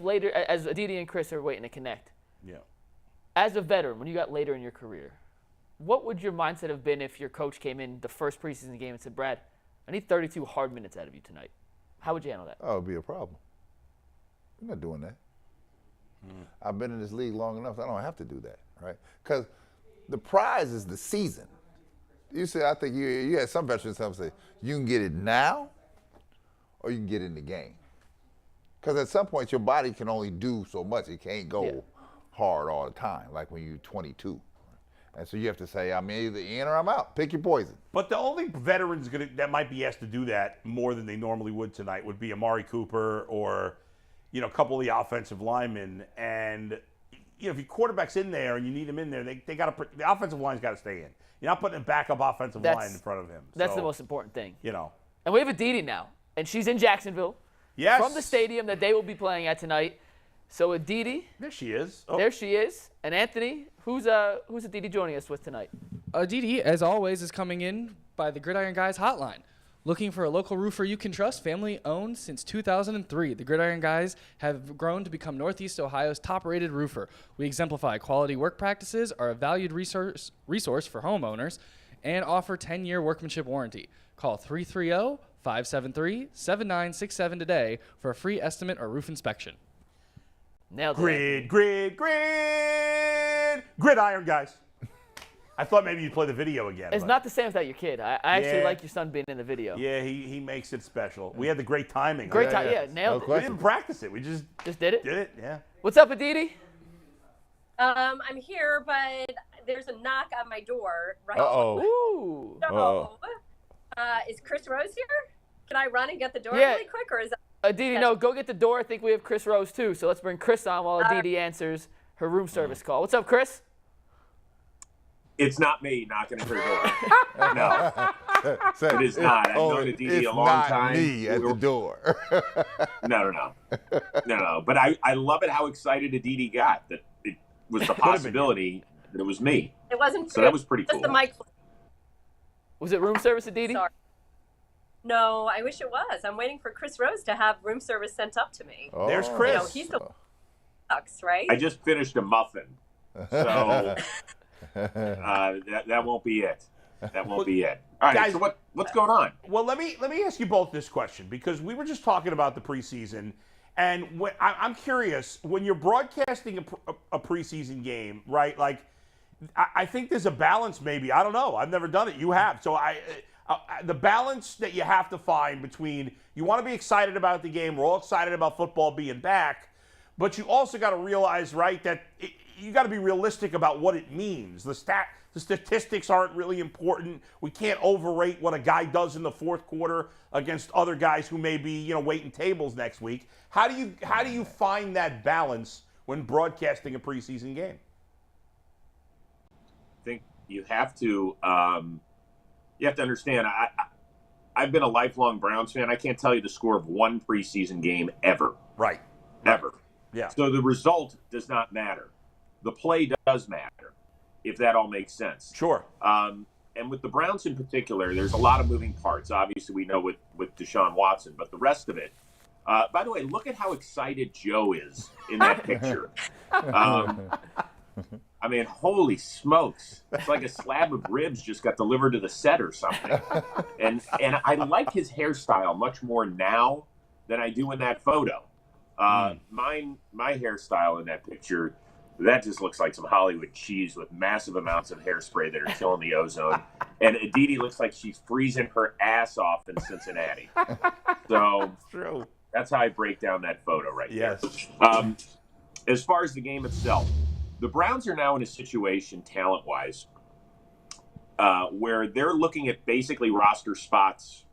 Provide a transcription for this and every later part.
later, as Aditi and Chris are waiting to connect, Yeah. as a veteran, when you got later in your career, what would your mindset have been if your coach came in the first preseason game and said, Brad, I need 32 hard minutes out of you tonight? How would you handle that? Oh, it would be a problem. I'm not doing that. I've been in this league long enough, I don't have to do that, right? Because the prize is the season. You say, I think you had some veterans say, you can get it now or you can get it in the game. Because at some point, your body can only do so much. It can't go hard all the time, like when you're 22. And so you have to say, I'm either in or I'm out. Pick your poison. But the only veterans that might be asked to do that more than they normally would tonight would be Amari Cooper or, a couple of the offensive linemen. And, if your quarterback's in there and you need him in there, the offensive line's got to stay in. You're not putting a backup offensive line in front of him. That's the most important thing. And we have Aditi now, and she's in Jacksonville. Yes. From the stadium that they will be playing at tonight. So Aditi. There she is. There she is. And Anthony, who's Aditi joining us with tonight? Aditi, as always, is coming in by the Gridiron Guys hotline. Looking for a local roofer you can trust, family owned since 2003. The Gridiron Guys have grown to become Northeast Ohio's top-rated roofer. We exemplify quality work practices, are a valued resource for homeowners, and offer 10-year workmanship warranty. Call 330-573-7967 today for a free estimate or roof inspection. Nailed it. Gridiron Guys. I thought maybe you'd play the video again. It's not the same without your kid. I actually like your son being in the video. Yeah, he makes it special. We had the great timing. Great time, nailed it. We didn't practice it. We just did it? Did it, yeah. What's up, Aditi? I'm here, but there's a knock on my door right Ooh. So, is Chris Rose here? Can I run and get the door really quick, or is that... Aditi, no, go get the door. I think we have Chris Rose, too. So let's bring Chris on while Aditi answers her room service call. What's up, Chris? It's not me knocking at her door. No, it is not. I've known Aditi a long time. It's not me at the door. No. But I love it how excited Aditi got that it was the possibility that it was me. It wasn't. So that was pretty cool. Just the mic. Was it room service, Aditi? Sorry. No, I wish it was. I'm waiting for Chris Rose to have room service sent up to me. Oh. There's Chris. He's the sucks, right? I just finished a muffin, so that won't be it. That won't be it. All right, guys, so what's going on? Well, let me ask you both this question, because we were just talking about the preseason, and I'm curious, when you're broadcasting a preseason game, right? Like, I think there's a balance. Maybe, I don't know. I've never done it. You have, so the balance that you have to find between, you want to be excited about the game. We're all excited about football being back, but you also got to realize, right, that you got to be realistic about what it means. The statistics aren't really important. We can't overrate what a guy does in the fourth quarter against other guys who may be, waiting tables next week. How do you find that balance when broadcasting a preseason game? I think you have to understand. I've been a lifelong Browns fan. I can't tell you the score of one preseason game ever. Right. Ever. Yeah. So the result does not matter. The play does matter, if that all makes sense. Sure. And with the Browns in particular, there's a lot of moving parts. Obviously, we know with Deshaun Watson, but the rest of it. By the way, look at how excited Joe is in that picture. I mean, holy smokes. It's like a slab of ribs just got delivered to the set or something. And I like his hairstyle much more now than I do in that photo. My hairstyle in that picture, that just looks like some Hollywood cheese with massive amounts of hairspray that are killing the ozone. And Aditi looks like she's freezing her ass off in Cincinnati. So true. That's how I break down that photo right there. Yes. As far as the game itself, the Browns are now in a situation, talent-wise, where they're looking at basically roster spots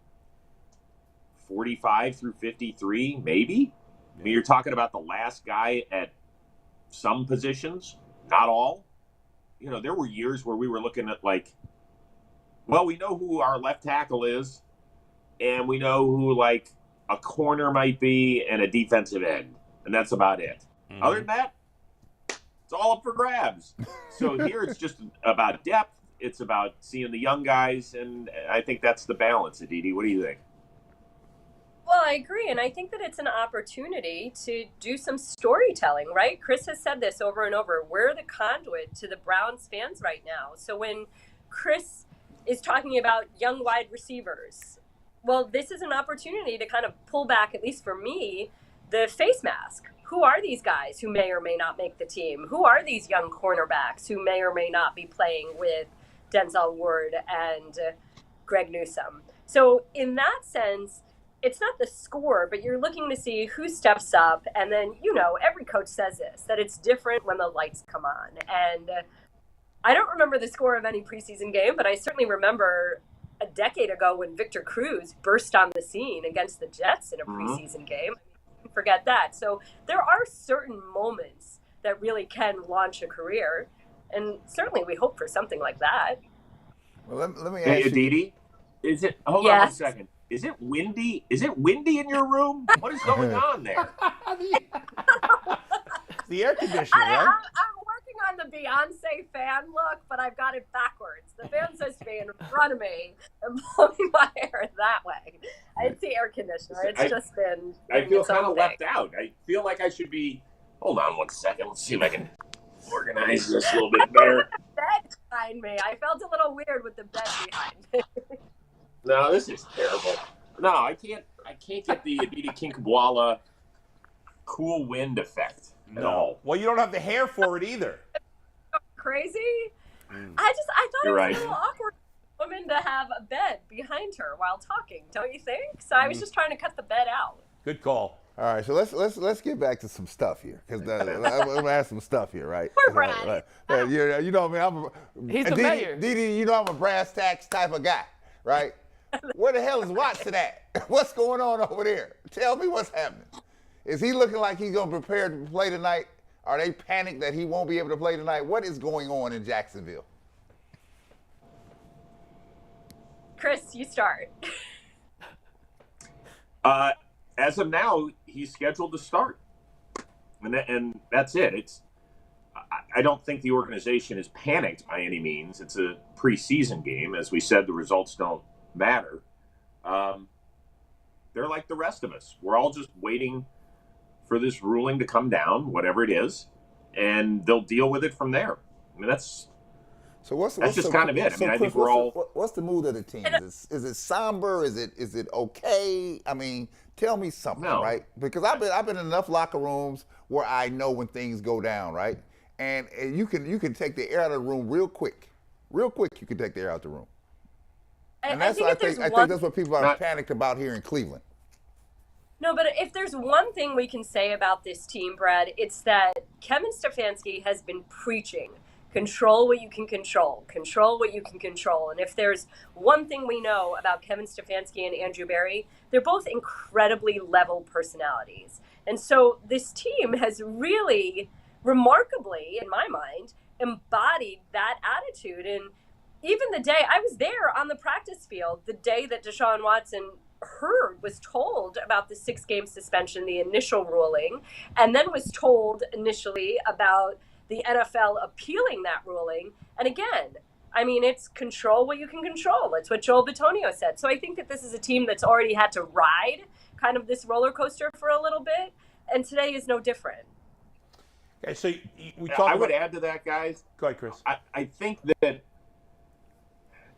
45 through 53, maybe. I mean, you're talking about the last guy at some positions, not all. There were years where we were looking at we know who our left tackle is, and we know who a corner might be and a defensive end, and that's about it. Mm-hmm. Other than that, it's all up for grabs. So here it's just about depth. It's about seeing the young guys, and I think that's the balance, Aditi. What do you think? Well, I agree. And I think that it's an opportunity to do some storytelling, right? Chris has said this over and over. We're the conduit to the Browns fans right now. So when Chris is talking about young wide receivers, well, this is an opportunity to kind of pull back, at least for me, the face mask. Who are these guys who may or may not make the team? Who are these young cornerbacks who may or may not be playing with Denzel Ward and Greg Newsome? So in that sense, it's not the score, but you're looking to see who steps up. And then, every coach says this, that it's different when the lights come on. And I don't remember the score of any preseason game, but I certainly remember a decade ago when Victor Cruz burst on the scene against the Jets in a preseason game. Forget that. So there are certain moments that really can launch a career. And certainly we hope for something like that. Well, let me ask Hey, you. Aditi, hold on 1 second. Is it windy? Is it windy in your room? What is going on there? The air conditioning, I'm right? working on the Beyonce fan look, but I've got it backwards. The fan's supposed to be in front of me and blowing my hair that way. It's the air conditioner. It's just been. I feel its own kind of thing. left out. I feel like I should be. Hold on 1 second. Let's see if I can organize this a little bit better. Bed behind me. I felt a little weird with the bed behind me. No, this is terrible. No, I can't get the Aditi Kinkabwala cool wind effect at all. Well, you don't have the hair for it either. Crazy. I thought You're it was right. a little awkward for a woman to have a bed behind her while talking. Don't you think? So I was just trying to cut the bed out. Good call. All right, so let's get back to some stuff here, because I'm gonna ask some stuff here, right? Poor Brad. You know me. He's the mayor. Didi, you know I'm a brass tacks type of guy, right? Where the hell is Watson at? What's going on over there? Tell me what's happening. Is he looking like he's gonna prepare to play tonight? Are they panicked that he won't be able to play tonight? What is going on in Jacksonville? Chris, you start. As of now, he's scheduled to start, and that's it. I don't think the organization is panicked by any means. It's a preseason game. As we said, the results don't matter. They're like the rest of us. We're all just waiting for this ruling to come down, whatever it is, and they'll deal with it from there. I mean, that's just kind of it. I mean, I think we're all. What's the mood of the team? Is it somber? Is it okay? I mean, tell me something, right? Because I've been in enough locker rooms where I know when things go down, right? And you can take the air out of the room real quick. Real quick, you can take the air out of the room. And that's what I think that's what people are panicked about here in Cleveland. No, but if there's one thing we can say about this team, Brad, it's that Kevin Stefanski has been preaching, control what you can control what you can control. And if there's one thing we know about Kevin Stefanski and Andrew Berry, they're both incredibly level personalities. And so this team has really, remarkably, in my mind, embodied that attitude. And even the day, I was there on the practice field, the day that Deshaun Watson was told about the 6-game suspension, the initial ruling, and then was told initially about the NFL appealing that ruling. And again, I mean, it's control what you can control. It's what Joel Bitonio said. So I think that this is a team that's already had to ride kind of this roller coaster for a little bit, and today is no different. Okay, so I would add to that, guys. Go ahead, Chris. I think that,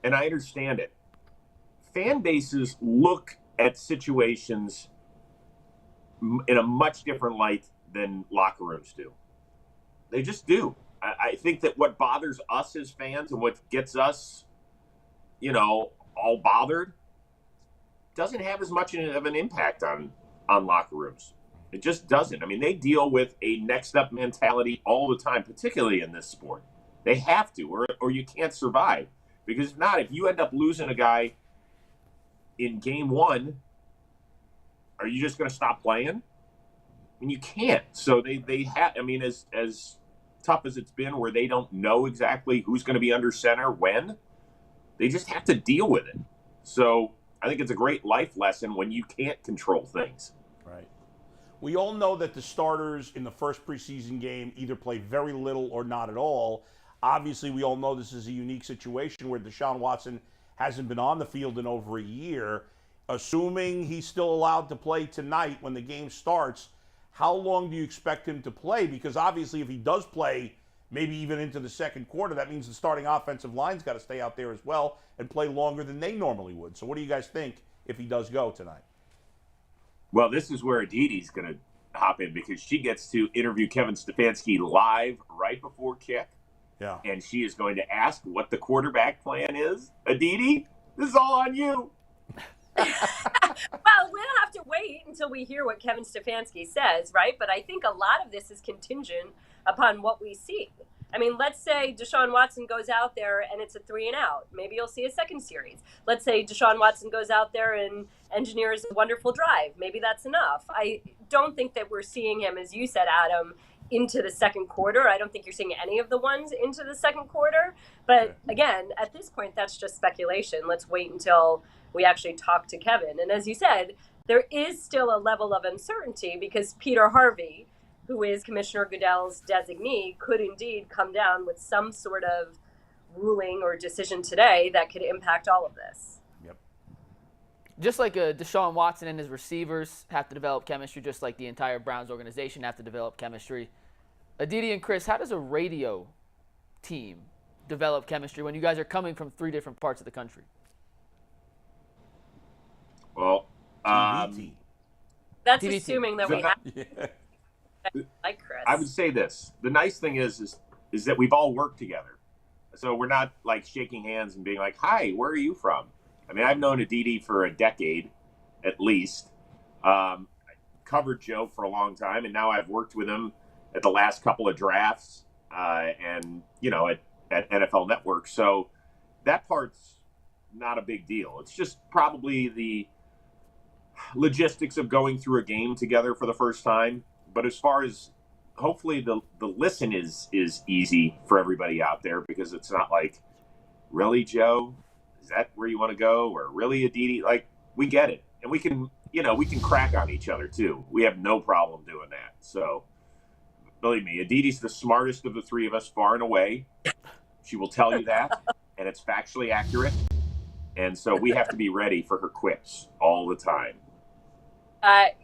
and I understand it, fan bases look at situations in a much different light than locker rooms do. They just do. I think that what bothers us as fans and what gets us, all bothered doesn't have as much of an impact on locker rooms. It just doesn't. I mean, they deal with a next up mentality all the time, particularly in this sport. They have to, or you can't survive. Because if not, if you end up losing a guy in game 1, are you just going to stop playing? I mean, you can't. So they have. I mean, as tough as it's been, where they don't know exactly who's going to be under center when, they just have to deal with it. So I think it's a great life lesson when you can't control things. Right. We all know that the starters in the first preseason game either play very little or not at all. Obviously, we all know this is a unique situation where Deshaun Watson hasn't been on the field in over a year. assuming he's still allowed to play tonight when the game starts, how long do you expect him to play? Because obviously if he does play maybe even into the second quarter, that means the starting offensive line's got to stay out there as well and play longer than they normally would. So what do you guys think if he does go tonight? Well, this is where Aditi's going to hop in because she gets to interview Kevin Stefanski live right before kick. Yeah. And she is going to ask what the quarterback plan is. Aditi, this is all on you. Well, we'll have to wait until we hear what Kevin Stefanski says, right? But I think a lot of this is contingent upon what we see. I mean, let's say Deshaun Watson goes out there and it's a 3-and-out. Maybe you'll see a second series. Let's say Deshaun Watson goes out there and engineers a wonderful drive. Maybe that's enough. I don't think that we're seeing him, as you said, Adam, into the second quarter. I don't think you're seeing any of the ones into the second quarter. But again, at this point, that's just speculation. Let's wait until we actually talk to Kevin. And as you said, there is still a level of uncertainty because Peter Harvey, who is Commissioner Goodell's designee, could indeed come down with some sort of ruling or decision today that could impact all of this. Yep. Just like Deshaun Watson and his receivers have to develop chemistry, just like the entire Browns organization have to develop chemistry. Aditi and Chris, how does a radio team develop chemistry when you guys are coming from 3 different parts of the country? Well, TBT. That's TBT. assuming that we have like Chris. I would say this. The nice thing is that we've all worked together. So we're not like shaking hands and being like, hi, where are you from? I mean, I've known Aditi for a decade at least. I covered Joe for a long time, and now I've worked with him at the last couple of drafts and, at NFL Network. So that part's not a big deal. It's just probably the logistics of going through a game together for the first time. But as far as hopefully the listen is easy for everybody out there because it's not like, really, Joe? Is that where you want to go? Or really, Aditi? Like, we get it. And we can crack on each other too. We have no problem doing that. So believe me, Aditi's the smartest of the 3 of us far and away. She will tell you that, and it's factually accurate. And so we have to be ready for her quips all the time.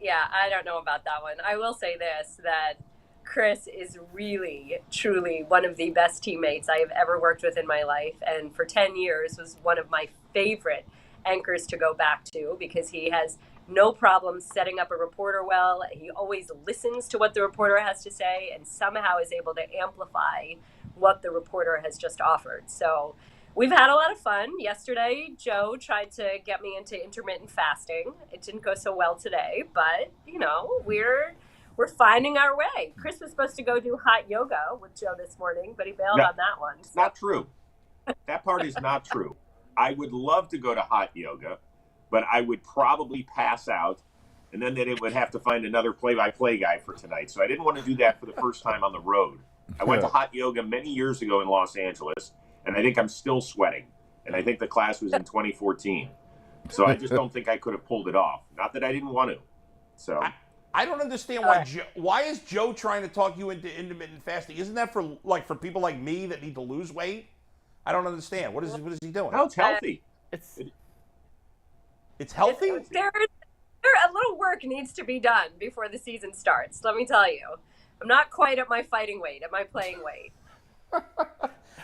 Yeah, I don't know about that one. I will say this, that Chris is really, truly one of the best teammates I have ever worked with in my life. And for 10 years was one of my favorite anchors to go back to because he has no problem setting up a reporter well. He always listens to what the reporter has to say and somehow is able to amplify what the reporter has just offered. So we've had a lot of fun. Yesterday, Joe tried to get me into intermittent fasting. It didn't go so well today, but, we're finding our way. Chris was supposed to go do hot yoga with Joe this morning, but he bailed on that one. It's not true. That part is not true. I would love to go to hot yoga, but I would probably pass out, and then they would have to find another play-by-play guy for tonight. So I didn't want to do that for the first time on the road. I went to hot yoga many years ago in Los Angeles, and I think I'm still sweating. And I think the class was in 2014. So I just don't think I could have pulled it off. Not that I didn't want to. So I don't understand why is Joe trying to talk you into intermittent fasting? Isn't that for people like me that need to lose weight? I don't understand. What is he doing? No, it's healthy. It's healthy? A little work needs to be done before the season starts, let me tell you. I'm not quite at my fighting weight, at my playing weight.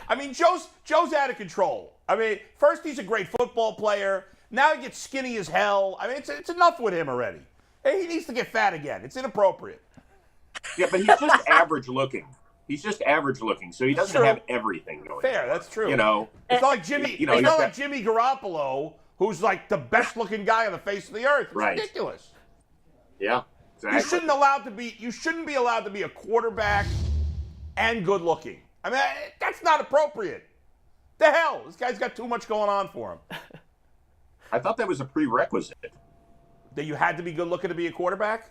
I mean, Joe's out of control. I mean, first he's a great football player. Now he gets skinny as hell. I mean, it's enough with him already. Hey, he needs to get fat again. It's inappropriate. Yeah, but he's just average looking. He's just average looking, so he doesn't have everything going. Fair, that's true. It's not like Jimmy. It's not like Jimmy Garoppolo, who's like the best looking guy on the face of the earth. It's ridiculous. Yeah, exactly. You shouldn't be allowed to be a quarterback and good looking. I mean, that's not appropriate. The hell, this guy's got too much going on for him. I thought that was a prerequisite. That you had to be good looking to be a quarterback?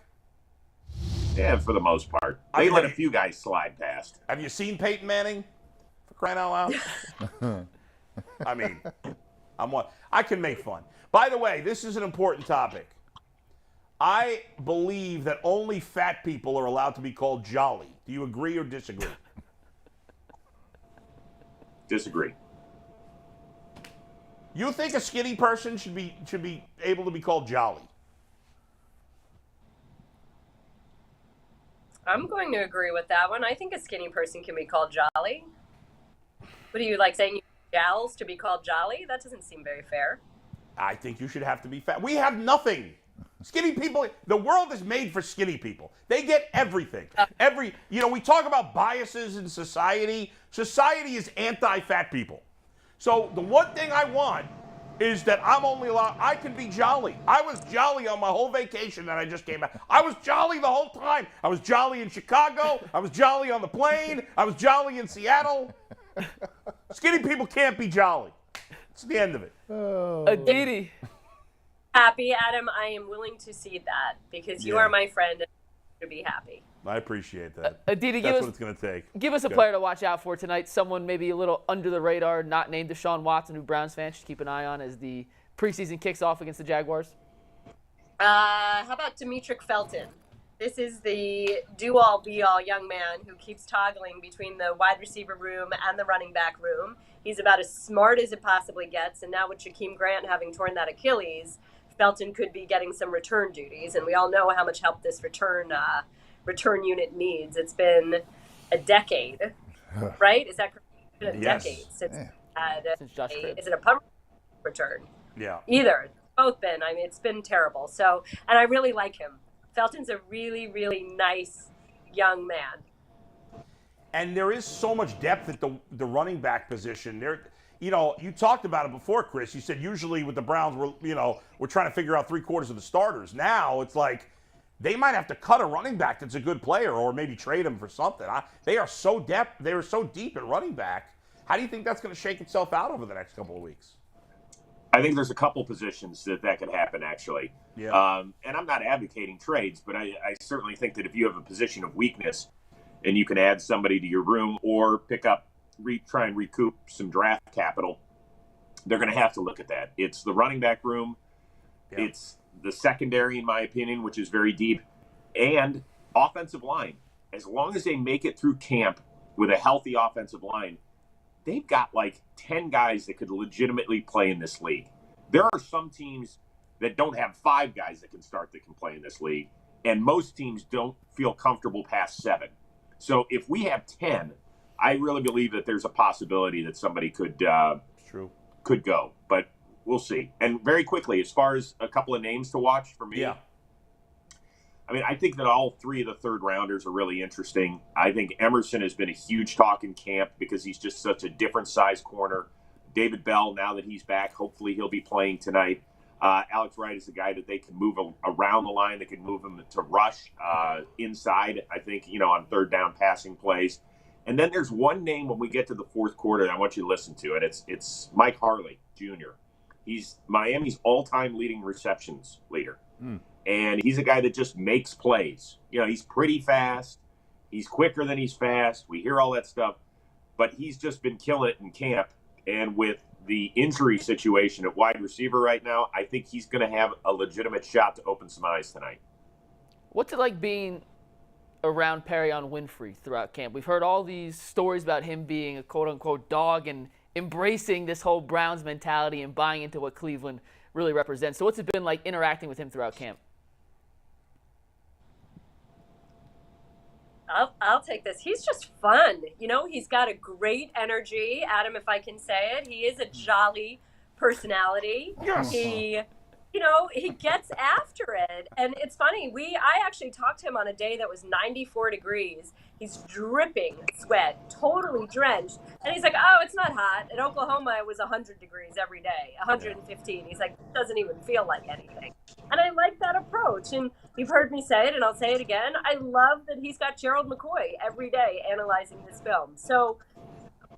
Yeah, for the most part. They let a few guys slide past. Have you seen Peyton Manning? For crying out loud. I mean, I can make fun. By the way, this is an important topic. I believe that only fat people are allowed to be called jolly. Do you agree or disagree? Disagree. You think a skinny person should be able to be called jolly? I'm going to agree with that one. I think a skinny person can be called jolly. What do you like saying? You jowls to be called jolly? That doesn't seem very fair. I think you should have to be fat. We have nothing. Skinny people, the world is made for skinny people. They get everything. We talk about biases in society. Society is anti-fat people. So the one thing I want is that I can be jolly. I was jolly on my whole vacation that I just came back. I was jolly the whole time. I was jolly in Chicago. I was jolly on the plane. I was jolly in Seattle. Skinny people can't be jolly. It's the end of it. Aditi. Happy, Adam. I am willing to see that because you are my friend and to be happy. I appreciate that. Aditi, That's what it's going to take. Give us a player to watch out for tonight. Someone maybe a little under the radar, not named Deshaun Watson, who Browns fans should keep an eye on as the preseason kicks off against the Jaguars. How about Demetric Felton? This is the do-all, be-all young man who keeps toggling between the wide receiver room and the running back room. He's about as smart as it possibly gets, and now with Jakeem Grant having torn that Achilles, Felton could be getting some return duties, and we all know how much help this return unit needs. It's been a decade, right? Is that correct? It's been a decade since Josh Cribbs. is it a punt return? Yeah. Either. Both been. I mean, it's been terrible. So, and I really like him. Felton's a really, really nice young man. And there is so much depth at the running back position. You talked about it before, Chris. You said usually with the Browns, we're trying to figure out 3/4 of the starters. Now it's like they might have to cut a running back that's a good player, or maybe trade him for something. They are so deep at running back. How do you think that's going to shake itself out over the next couple of weeks? I think there's a couple positions that could happen, actually. Yeah. And I'm not advocating trades, but I certainly think that if you have a position of weakness and you can add somebody to your room or try and recoup some draft capital, they're going to have to look at that. It's the running back room. Yeah. It's the secondary, in my opinion, which is very deep, and offensive line. As long as they make it through camp with a healthy offensive line, they've got like 10 guys that could legitimately play in this league. There are some teams that don't have 5 guys that can play in this league, and most teams don't feel comfortable past 7. So if we have 10, I really believe that there's a possibility that somebody could go, but we'll see. And very quickly, as far as a couple of names to watch for me, I mean, I think that all 3 of the third-rounders are really interesting. I think Emerson has been a huge talk in camp because he's just such a different size corner. David Bell, now that he's back, hopefully he'll be playing tonight. Alex Wright is a guy that they can move around the line. They can move him to rush inside, I think, on third down passing plays. And then there's one name when we get to the fourth quarter that I want you to listen to, and it's Mike Harley Jr. He's Miami's all-time leading receptions leader. And he's a guy that just makes plays. He's pretty fast. He's quicker than he's fast. We hear all that stuff. But he's just been killing it in camp. And with the injury situation at wide receiver right now, I think he's going to have a legitimate shot to open some eyes tonight. What's it like being around Perion Winfrey throughout camp? We've heard all these stories about him being a quote-unquote dog and embracing this whole Browns mentality and buying into what Cleveland really represents. So what's it been like interacting with him throughout camp? I'll take this. He's just fun. He's got a great energy. Adam, if I can say it, he is a jolly personality. Yes. He gets after it. And it's funny. I actually talked to him on a day that was 94 degrees. He's dripping sweat, totally drenched. And he's like, oh, it's not hot. In Oklahoma, it was 100 degrees every day, 115. He's like, it doesn't even feel like anything. And I like that approach. And you've heard me say it, and I'll say it again. I love that he's got Gerald McCoy every day analyzing his film. So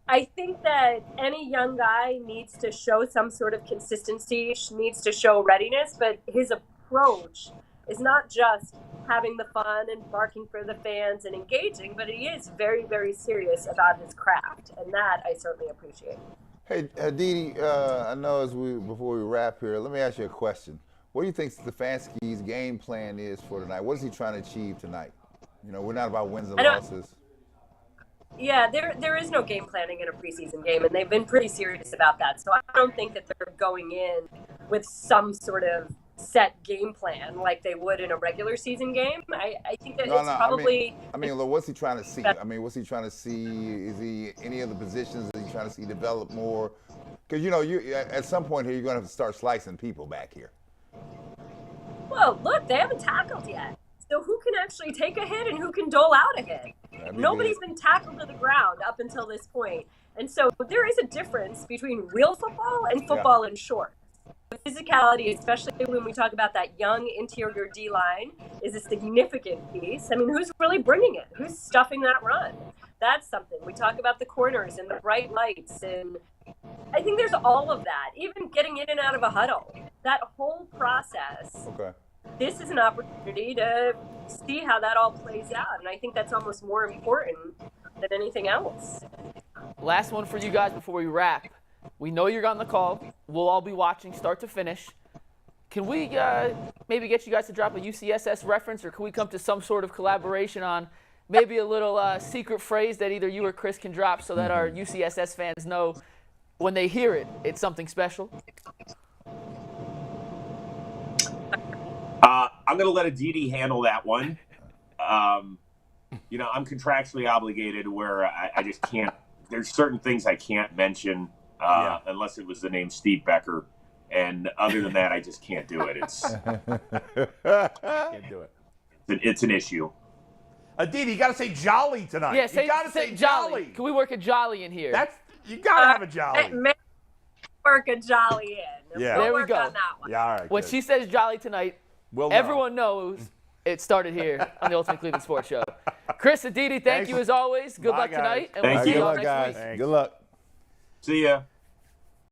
I think that any young guy needs to show some sort of consistency, needs to show readiness, but his approach is not just having the fun and barking for the fans and engaging, but he is very, very serious about his craft, and that I certainly appreciate. Hey, Aditi, I know before we wrap here, let me ask you a question. What do you think Stefanski's game plan is for tonight? What is he trying to achieve tonight? We're not about wins and losses. Yeah, there is no game planning in a preseason game, and they've been pretty serious about that. So I don't think that they're going in with some sort of set game plan like they would in a regular season game. I think that it's probably. I mean, look, what's he trying to see? I mean, what's he trying to see? Is he any of the positions that he's trying to see develop more? Because you at some point here, you're going to have to start slicing people back here. Well, look, they haven't tackled yet. So who can actually take a hit and who can dole out a hit? Nobody's been tackled to the ground up until this point. And so there is a difference between real football and football in shorts. The physicality, especially when we talk about that young interior D-line, is a significant piece. I mean, who's really bringing it? Who's stuffing that run? That's something. We talk about the corners and the bright lights, and I think there's all of that. Even getting in and out of a huddle. That whole process. Okay. This is an opportunity to see how that all plays out, and I think that's almost more important than anything else. Last one for you guys before we wrap. We know you're on the call. We'll all be watching start to finish. Can we maybe get you guys to drop a UCSS reference, or can we come to some sort of collaboration on maybe a little secret phrase that either you or Chris can drop so that our UCSS fans know when they hear it, it's something special? I'm going to let Aditi handle that one. I'm contractually obligated where I just can't. There's certain things I can't mention unless it was the name Steve Becker. And other than that, I just can't do it. Can't do it. It's an issue. Aditi, you got to say jolly tonight. Yeah, you got to say jolly. Can we work a jolly in here? You got to have a jolly. Work a jolly in. Yeah. There we work go. on that one. Yeah, all right. When good. she says jolly tonight, We'll know. everyone knows it started here on the Ultimate Cleveland Sports Show. Chris, Aditi, thank you as always. Good Bye, luck guys. tonight, and Thank we'll you. see you all Good luck, next guys. week. Good luck. See ya.